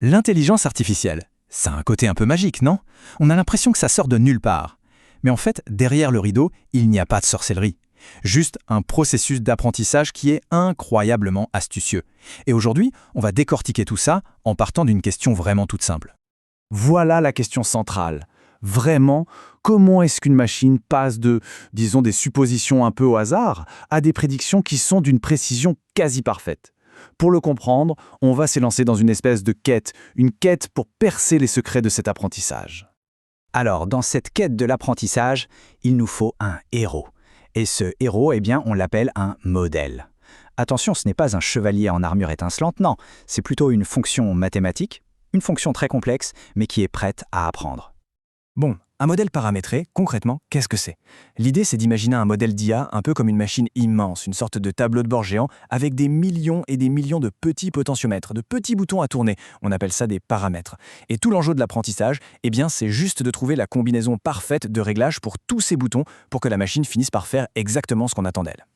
L'intelligence artificielle, ça a un côté un peu magique, non? On a l'impression que ça sort de nulle part. Mais en fait, derrière le rideau, il n'y a pas de sorcellerie. Juste un processus d'apprentissage qui est incroyablement astucieux. Et aujourd'hui, on va décortiquer tout ça en partant d'une question vraiment toute simple. Voilà la question centrale. Vraiment, comment est-ce qu'une machine passe de, disons, des suppositions un peu au hasard à des prédictions qui sont d'une précision quasi parfaite? Pour le comprendre, on va s'élancer dans une espèce de quête, une quête pour percer les secrets de cet apprentissage. Alors, dans cette quête de l'apprentissage, il nous faut un héros. Et ce héros, eh bien, on l'appelle un modèle. Attention, ce n'est pas un chevalier en armure étincelante, non, c'est plutôt une fonction mathématique, une fonction très complexe, mais qui est prête à apprendre. Bon, un modèle paramétré, concrètement, qu'est-ce que c'est? L'idée, c'est d'imaginer un modèle d'IA un peu comme une machine immense, une sorte de tableau de bord géant avec des millions et des millions de petits potentiomètres, de petits boutons à tourner. On appelle ça des paramètres. Et tout l'enjeu de l'apprentissage, eh bien, c'est juste de trouver la combinaison parfaite de réglages pour tous ces boutons pour que la machine finisse par faire exactement ce qu'on attend d'elle.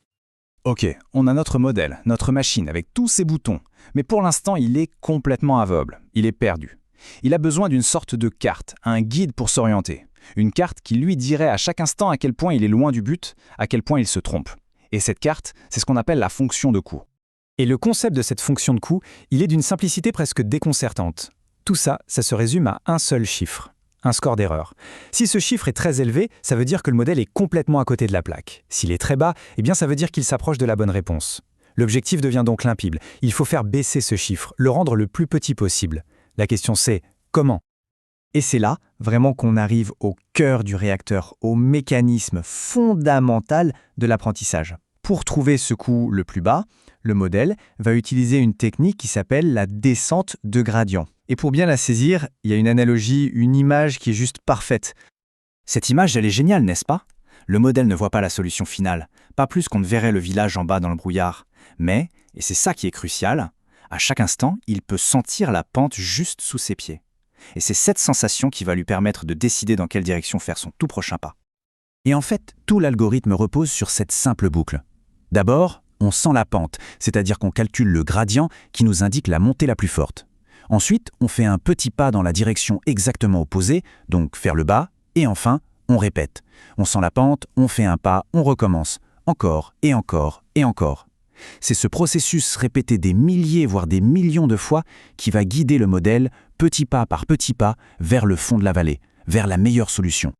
Ok, on a notre modèle, notre machine avec tous ses boutons. Mais pour l'instant, il est complètement aveugle, il est perdu. Il a besoin d'une sorte de carte, un guide pour s'orienter. Une carte qui lui dirait à chaque instant à quel point il est loin du but, à quel point il se trompe. Et cette carte, c'est ce qu'on appelle la fonction de coût. Et le concept de cette fonction de coût, il est d'une simplicité presque déconcertante. Tout ça, ça se résume à un seul chiffre, un score d'erreur. Si ce chiffre est très élevé, ça veut dire que le modèle est complètement à côté de la plaque. S'il est très bas, eh bien ça veut dire qu'il s'approche de la bonne réponse. L'objectif devient donc limpide. Il faut faire baisser ce chiffre, le rendre le plus petit possible. La question c'est comment? Et c'est là, vraiment, qu'on arrive au cœur du réacteur, au mécanisme fondamental de l'apprentissage. Pour trouver ce coût le plus bas, le modèle va utiliser une technique qui s'appelle la descente de gradient. Et pour bien la saisir, il y a une analogie, une image qui est juste parfaite. Cette image, elle est géniale, n'est-ce pas? Le modèle ne voit pas la solution finale, pas plus qu'on ne verrait le village en bas dans le brouillard. Mais, et c'est ça qui est crucial, à chaque instant, il peut sentir la pente juste sous ses pieds. Et c'est cette sensation qui va lui permettre de décider dans quelle direction faire son tout prochain pas. Et en fait, tout l'algorithme repose sur cette simple boucle. D'abord, on sent la pente, c'est-à-dire qu'on calcule le gradient qui nous indique la montée la plus forte. Ensuite, on fait un petit pas dans la direction exactement opposée, donc vers le bas, et enfin, on répète. On sent la pente, on fait un pas, on recommence, encore et encore et encore. C'est ce processus répété des milliers, voire des millions de fois qui va guider le modèle, petit pas par petit pas, vers le fond de la vallée, vers la meilleure solution.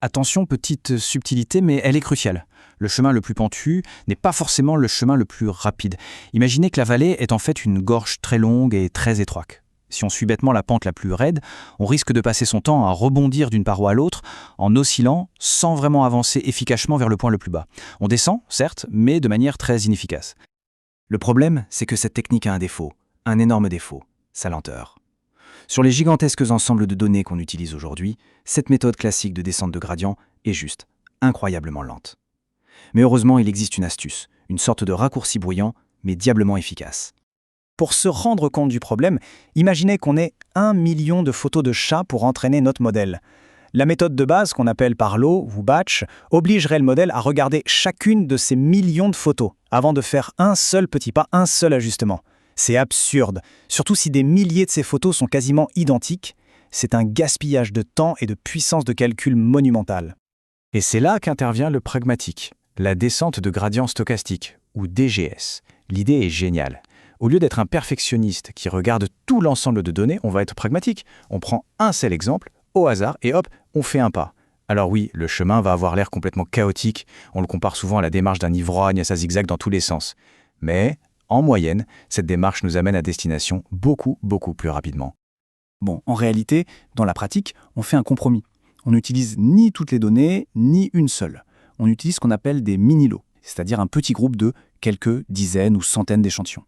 Attention, petite subtilité, mais elle est cruciale. Le chemin le plus pentu n'est pas forcément le chemin le plus rapide. Imaginez que la vallée est en fait une gorge très longue et très étroite. Si on suit bêtement la pente la plus raide, on risque de passer son temps à rebondir d'une paroi à l'autre en oscillant sans vraiment avancer efficacement vers le point le plus bas. On descend, certes, mais de manière très inefficace. Le problème, c'est que cette technique a un défaut, un énorme défaut, sa lenteur. Sur les gigantesques ensembles de données qu'on utilise aujourd'hui, cette méthode classique de descente de gradient est juste incroyablement lente. Mais heureusement, il existe une astuce, une sorte de raccourci bruyant, mais diablement efficace. Pour se rendre compte du problème, imaginez qu'on ait 1 million de photos de chats pour entraîner notre modèle. La méthode de base, qu'on appelle par lot ou batch, obligerait le modèle à regarder chacune de ces millions de photos avant de faire un seul petit pas, un seul ajustement. C'est absurde, surtout si des milliers de ces photos sont quasiment identiques. C'est un gaspillage de temps et de puissance de calcul monumental. Et c'est là qu'intervient le pragmatique, la descente de gradient stochastique, ou DGS. L'idée est géniale. Au lieu d'être un perfectionniste qui regarde tout l'ensemble de données, on va être pragmatique. On prend un seul exemple, au hasard, et hop, on fait un pas. Alors oui, le chemin va avoir l'air complètement chaotique, on le compare souvent à la démarche d'un ivrogne, ça zigzague dans tous les sens. Mais, en moyenne, cette démarche nous amène à destination beaucoup plus rapidement. Bon, en réalité, dans la pratique, on fait un compromis. On n'utilise ni toutes les données, ni une seule. On utilise ce qu'on appelle des mini-lots, c'est-à-dire un petit groupe de quelques dizaines ou centaines d'échantillons.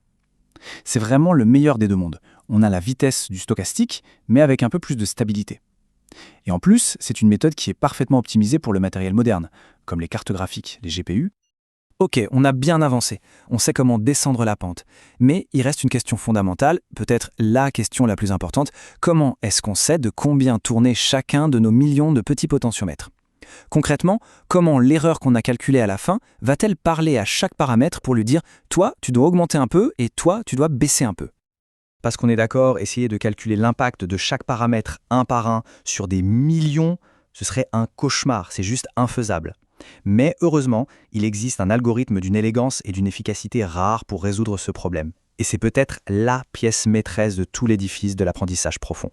C'est vraiment le meilleur des deux mondes. On a la vitesse du stochastique, mais avec un peu plus de stabilité. Et en plus, c'est une méthode qui est parfaitement optimisée pour le matériel moderne, comme les cartes graphiques, les GPU. Ok, on a bien avancé, on sait comment descendre la pente, mais il reste une question fondamentale, peut-être la question la plus importante, comment est-ce qu'on sait de combien tourner chacun de nos millions de petits potentiomètres? Concrètement, comment l'erreur qu'on a calculée à la fin va-t-elle parler à chaque paramètre pour lui dire « toi, tu dois augmenter un peu et toi, tu dois baisser un peu » parce qu'on est d'accord, essayer de calculer l'impact de chaque paramètre un par un sur des millions, ce serait un cauchemar, c'est juste infaisable. Mais heureusement, il existe un algorithme d'une élégance et d'une efficacité rare pour résoudre ce problème. Et c'est peut-être la pièce maîtresse de tout l'édifice de l'apprentissage profond.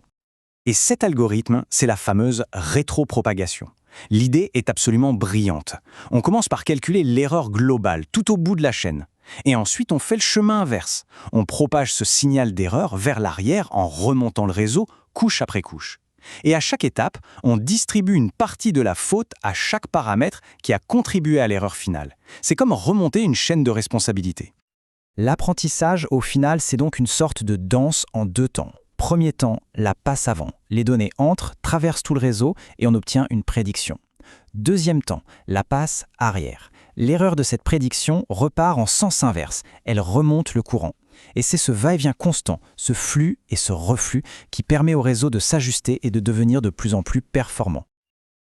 Et cet algorithme, c'est la fameuse rétropropagation. L'idée est absolument brillante. On commence par calculer l'erreur globale tout au bout de la chaîne. Et ensuite, on fait le chemin inverse. On propage ce signal d'erreur vers l'arrière en remontant le réseau couche après couche. Et à chaque étape, on distribue une partie de la faute à chaque paramètre qui a contribué à l'erreur finale. C'est comme remonter une chaîne de responsabilité. L'apprentissage, au final, c'est donc une sorte de danse en 2 temps. Premier temps, la passe avant. Les données entrent, traversent tout le réseau et on obtient une prédiction. Deuxième temps, la passe arrière. L'erreur de cette prédiction repart en sens inverse. Elle remonte le courant. Et c'est ce va-et-vient constant, ce flux et ce reflux qui permet au réseau de s'ajuster et de devenir de plus en plus performant.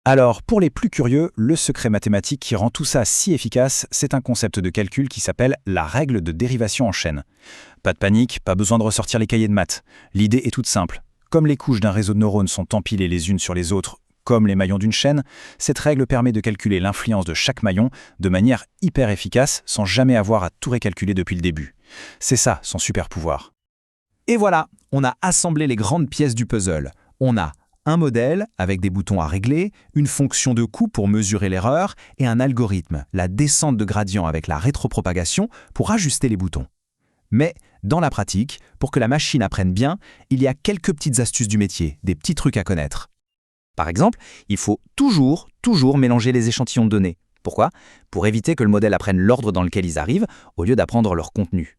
Alors, pour les plus curieux, le secret mathématique qui rend tout ça si efficace, c'est un concept de calcul qui s'appelle la règle de dérivation en chaîne. Pas de panique, pas besoin de ressortir les cahiers de maths. L'idée est toute simple. Comme les couches d'un réseau de neurones sont empilées les unes sur les autres, comme les maillons d'une chaîne, cette règle permet de calculer l'influence de chaque maillon de manière hyper efficace sans jamais avoir à tout récalculer depuis le début. C'est ça, son super pouvoir. Et voilà, on a assemblé les grandes pièces du puzzle. On a un modèle avec des boutons à régler, une fonction de coût pour mesurer l'erreur et un algorithme, la descente de gradient avec la rétropropagation pour ajuster les boutons. Mais dans la pratique, pour que la machine apprenne bien, il y a quelques petites astuces du métier, des petits trucs à connaître. Par exemple, il faut toujours mélanger les échantillons de données. Pourquoi ? Pour éviter que le modèle apprenne l'ordre dans lequel ils arrivent, au lieu d'apprendre leur contenu.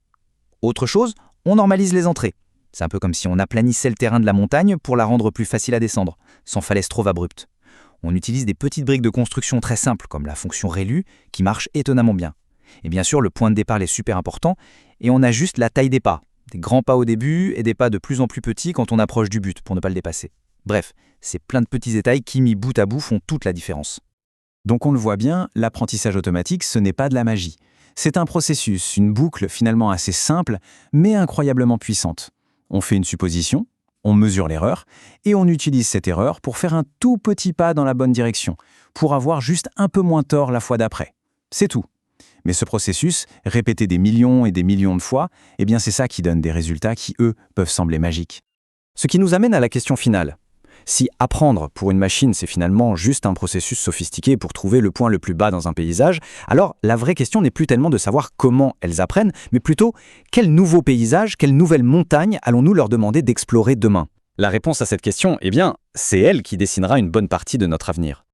Autre chose, on normalise les entrées. C'est un peu comme si on aplanissait le terrain de la montagne pour la rendre plus facile à descendre, sans falaise trop abrupte. On utilise des petites briques de construction très simples, comme la fonction ReLU, qui marche étonnamment bien. Et bien sûr, le point de départ est super important, et on ajuste la taille des pas. Des grands pas au début et des pas de plus en plus petits quand on approche du but, pour ne pas le dépasser. Bref, c'est plein de petits détails qui, mis bout à bout, font toute la différence. Donc on le voit bien, l'apprentissage automatique, ce n'est pas de la magie. C'est un processus, une boucle finalement assez simple, mais incroyablement puissante. On fait une supposition, on mesure l'erreur, et on utilise cette erreur pour faire un tout petit pas dans la bonne direction, pour avoir juste un peu moins tort la fois d'après. C'est tout. Mais ce processus, répété des millions et des millions de fois, eh bien c'est ça qui donne des résultats qui, eux, peuvent sembler magiques. Ce qui nous amène à la question finale. Si apprendre pour une machine, c'est finalement juste un processus sophistiqué pour trouver le point le plus bas dans un paysage, alors la vraie question n'est plus tellement de savoir comment elles apprennent, mais plutôt quel nouveau paysage, quelle nouvelle montagne allons-nous leur demander d'explorer demain ? La réponse à cette question, eh bien, c'est elle qui dessinera une bonne partie de notre avenir.